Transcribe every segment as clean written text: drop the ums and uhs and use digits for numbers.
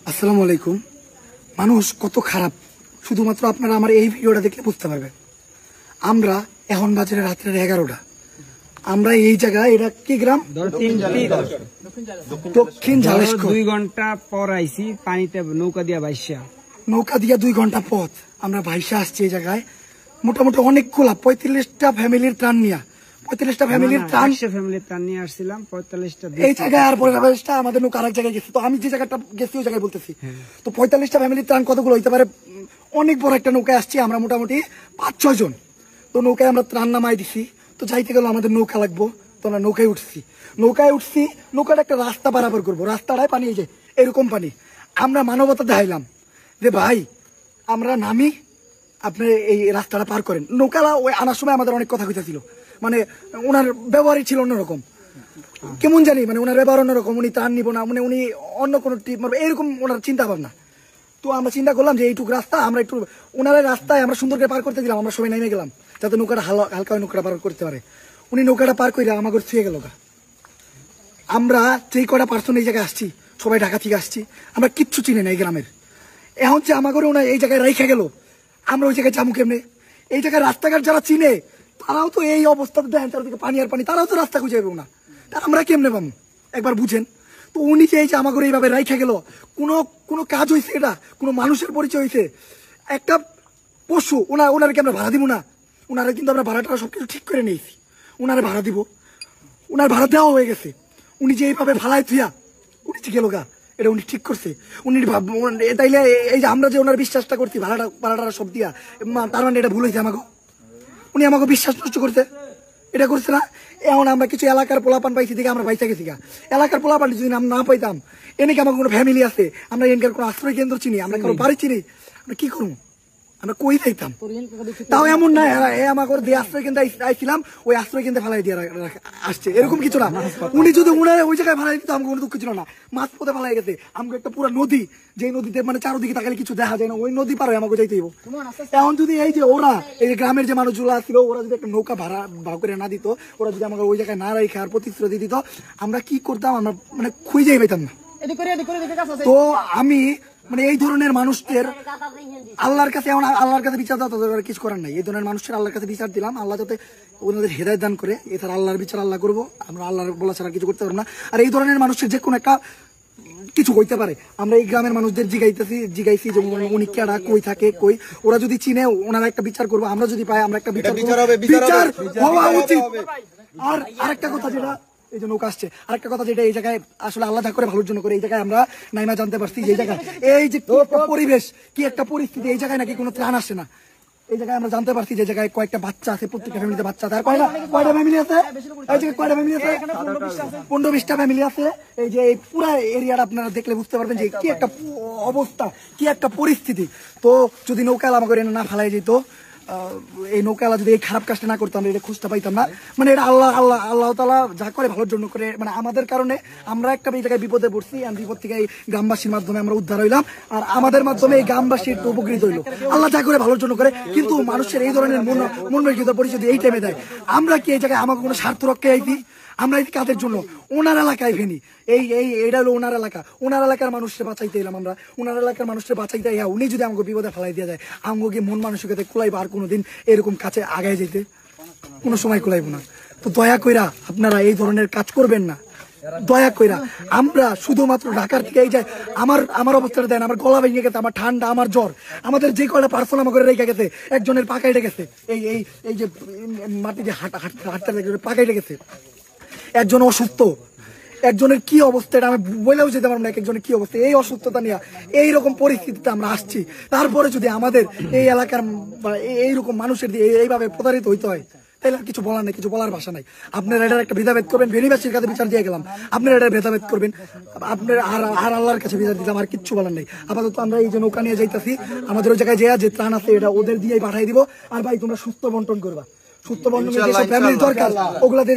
আসসালামু আলাইকুম। মানুষ কত খারাপ শুধুমাত্র আপনারা আমার এই ভিডিওটা দেখলে বুঝতে পারবেন। আমরা এখন বাজে রাত্রের 11টা। আমরা এই জায়গায়, এটা কি গ্রাম? দক্ষিণ ঝালেশকর। 2 ঘন্টা পর আইছি পানিতে নৌকা দিয়া বাইসা। নৌকা দিয়া 2 ঘন্টা পথ আমরা ভাইসা আসছি এই জায়গায়। মোটামুটি অনেকগুলা 45টা ফ্যামিলির ত্রাণ নিয়ে, 45টা ফ্যামিলির ত্রাণ নিয়ে আসছিলাম। 45টা এই জায়গায়, আর 45টা আমাদের নৌকা আরেক জায়গায় গেছে। তো আমি যে জায়গাটা গেছি ওই জায়গায় বলতেছি। তো 45টা ফ্যামিলির ত্রাণ কতগুলো হইতে পারে? অনেক বড় একটা নৌকায় আসছি আমরা, মোটামুটি 5-6 জন। তো নৌকায় আমরা ত্রাণ নামাই দিছি। তো যাইতে গেল আমাদের নৌকা লাগবো, তো আমরা নৌকায় উঠছি। নৌকাটা একটা রাস্তা পারাপার করবো, রাস্তাটায় পানি, এই যে এরকম পানি। আমরা মানবতা দেখাইলাম যে ভাই আমরা নামি, আপনি এই রাস্তাটা পার করেন। নৌকালা ওই আনার সময় আমাদের অনেক কথা কইতা ছিল, মানে ওনার ব্যবহারই ছিল অন্যরকম, কেমন জানি, মানে ওনার ব্যবহার অন্যরকম। উনি ত্রাণ নিব না, মানে উনি অন্য কোনো টিপ মারবে, এরকম ওনার চিন্তা ভাবনা। তো আমরা চিন্তা করলাম যে এইটুকু রাস্তা আমরা একটু ওনার রাস্তায় আমরা সুন্দর করে পার করতে দিলাম। আমরা সবাই নেমে গেলাম যাতে নৌকাটা হালকা নৌকাটা পার করতে পারে। উনি নৌকাটা পার করে আমাকে ছুঁয়ে গেল। আমরা যেই কটা পার্সন এই জায়গায় আসছি সবাই ঢাকা থেকে আসছি, আমরা কিচ্ছু চিনি না এই গ্রামের। এখন যে আমাকে ওনা এই জায়গায় রেখে গেল, আমরা ওই জায়গায় যাবো কেমনে? এই জায়গায় রাস্তাঘাট যারা চিনে তারাও তো এই অবস্থাতে দেখেন, চারদিকে পানি আর পানি, তারাও তো রাস্তা খুঁজে পাবো না, তা আমরা কেমনে পাবো একবার বুঝেন তো। উনি যে এই যে আমাকে এইভাবে রেখে গেল, কোনো কাজ হয়েছে? এটা কোনো মানুষের পরিচয় হয়েছে? একটা পশু, ওনারে কি আমরা ভাড়া দিব না? ওনারা কিন্তু আমরা ভাড়াটা সবকিছু ঠিক করে নিয়েছি, ওনারে ভাড়া দিব, ওনার ভাড়া দেওয়া হয়ে গেছে। উনি যে এইভাবে ভাড়ায় থুয়া উনি যে গেল গা, এটা উনি ঠিক করছে। উনি তাইলে এই যে আমরা যে ওনার বিশ্বাসটা করছি ভাড়াটা সব দিয়া, তার মানে এটা ভুল হয়েছে আমাকে। উনি আমাকে বিশ্বাস নষ্ট করছে, এটা করছে না। এখন আমরা কিছু এলাকার পোলাপান পাইছি দেখে আমরা বাইচা গেছি গা। এলাকার পোলাপান যদি আমরা না পাইতাম, এনেকে আমার কোনো ফ্যামিলি আছে, আমরা এনকার কোনো আশ্রয় কেন্দ্র চিনি, আমরা কারো বাড়ি চিনি, আমরা কি করবো? আমরা কই যাইতাম? তাও এমন না আমাকে দিয়ে আশ্রয় কেন্দ্রে আইছিলাম, ওই আশ্রয় কেন্দ্রে ফেলাই দিয়ে আসছে, এরকম কিছু না। উনি যদি উনার ওই জায়গায় ফেলাই দিত আমাকে কোনো দুঃখ ছিল না। মাছ পথে ফেলাই গেছে আমাকে একটা পুরো নদী, যে নদীতে মানে চারোদিকে তাকালে কিছু দেখা যায় না, ওই নদী পার হয়ে আমাকে যাইতে হইব। এখন যদি এই যে ওরা, এই যে গ্রামের যে মানুষগুলো ছিল, ওরা যদি একটা নৌকা ভাড়া করে না দিত, ওরা যদি আমাকে ওই জায়গায় না রেখে আর প্রতিশ্রুতি দিত, আমরা কি করতাম? আমরা মানে খুঁজেই পাইতাম না। তো আমি মানে এই ধরনের মানুষদের আল্লাহর কাছে, এখন আল্লাহর কাছে বিচার দেওয়া তাদের কিছু করার নাই। এই ধরনের মানুষের আল্লাহর কাছে বিচার দিলাম, আল্লাহ যাতে ওনাদের হেদায়েত দান করে। এছাড়া আল্লাহর বিচার আল্লাহ করবো, আমরা আল্লাহর বলা ছাড়া কিছু করতে পারবো না। আর এই ধরনের মানুষের যে কোনো একটা কিছু হইতে পারে, আমরা এই গ্রামের মানুষদের জিগাইছি যে উনি কেডা, কই থাকে, কই, ওরা যদি চিনে ওনারা একটা বিচার করবো, আমরা যদি পাই আমরা একটা বিচার হওয়া উচিত। আর আরেকটা কথা, যেটা এই যে নৌকা আসছে, আরেকটা কথা যেটা এই জায়গায় আসলে আল্লাহ যা করে ভালোর জন্য করে, এই জায়গায় আমরা নাইমা জানতে পারছি যে এই জায়গায় এই যে পরিবেশ, কি একটা পরিস্থিতি, এই জায়গায় নাকি কোনো ত্রাণ আসে না। এই জায়গায় আমরা জানতে পারছি যে জায়গায় কয়েকটা বাচ্চা আছে, প্রত্যেকটা ফ্যামিলিতে বাচ্চা আছে। আর কয়টা ফ্যামিলি আছে? এই জায়গায় কয়টা ফ্যামিলি আছে? 15-20টা ফ্যামিলি আছে। এই যে এই পুরা এরিয়াটা আপনারা দেখলে বুঝতে পারবেন যে কি একটা অবস্থা, কি একটা পরিস্থিতি। তো যদি নৌকা আমাকে না ফেলাই যেত, এই নৌকালা যদি এই খারাপ কাজটা না করতাম, এটা খুঁজতে পাইতাম না। মানে এটা আল্লাহ তাআলা যা করে ভালোর জন্য করে, মানে আমাদের কারণে আমরা একটা এই জায়গায় বিপদে পড়ছি, আর বিপদ থেকে এই গ্রামবাসীর মাধ্যমে আমরা উদ্ধার হইলাম, আর আমাদের মাধ্যমে এই গ্রামবাসীর উপকৃত হইলো। আল্লাহ যা করে ভালোর জন্য করে, কিন্তু মানুষের এই ধরনের মনোনীত পরিচয় এই টাইমে দেয়। আমরা কি এই জায়গায় আমাকে কোনো স্বার্থ রক্ষায় আইছি? আমরা এই কাদের জন্য? ওনার এলাকায় ভেনি, এইটা হলো ওনার এলাকা, ওনার এলাকার মানুষকে বাঁচাইতে এলাম আমরা। ওনার এলাকার মানুষকে বাঁচাইতে উনি যদি আমাকে বিপদে ফেলাই দিয়ে যায়, আমাকে মন মানসিকতা কুলাইবো আর কোনোদিন এরকম কাছে আগায় যেতে? কোনো সময় কুলাইবো না। তো দয়া কইরা আপনারা এই ধরনের কাজ করবেন না, দয়া কইরা। আমরা শুধুমাত্র ঢাকার থেকে এই যে আমার অবস্থাটা দেন, আমার গলা ভেঙে গেছে, আমার ঠান্ডা, আমার জ্বর, আমাদের যে কয়টা পার্সোনাল আমাকে রেখে গেছে, একজনের পা কেটে গেছে, এই যে মাটিতে হাঁটতে পা কেটে গেছে, একজন অসুস্থ, একজনের কি অবস্থা এটা আমি বলেও যেতে পারবো না, একজনের কি অবস্থা। এই অসুস্থতা নিয়ে এইরকম পরিস্থিতিতে আমরা আসছি, তারপরে যদি আমাদের এই এলাকার এইরকম মানুষের দিয়ে এইভাবে প্রতারিত হইতে হয়, তাহলে আর কিছু বলার নেই, কিছু বলার ভাষা নাই। আপনারা এটার একটা ভেদাভেদ করবেন, ভেনিবাসীর কাছে বিচার দিয়ে গেলাম, আপনারা এটার ভেদাভেদ করবেন, আপনার আর আল্লাহর কাছে বিচার দিলাম, আর কিচ্ছু বলার নেই। আপাতত আমরা এই যে নৌকা নিয়ে যাইতাছি, আমাদের ওই জায়গায় যে ত্রাণ আছে এটা ওদের দিয়েই পাঠাই দিব। আর ভাই তোমরা সুস্থ বন্টন করবা, সুস্থ বন্টন ফ্যামিলির দরকার ওগুলা দিয়ে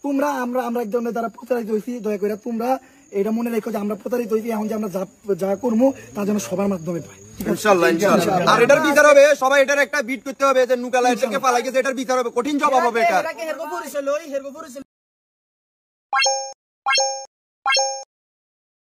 তোমরা আমরা একজনের দ্বারা প্রতারিত হয়েছি, দয়া করে তোমরা এটা মনে রেখো যে আমরা প্রতারিত হয়েছি। এখন যে আমরা যা করবো তা যেন সবার মাধ্যমে পাই। ইনশাআল্লাহ। আর এটার বিচার হবে, সবাই এটার একটা বিট করতে হবে যে নুকালা এটাকে পালাই গেছে, এটার বিচার হবে, কঠিন জবাব হবে এটা।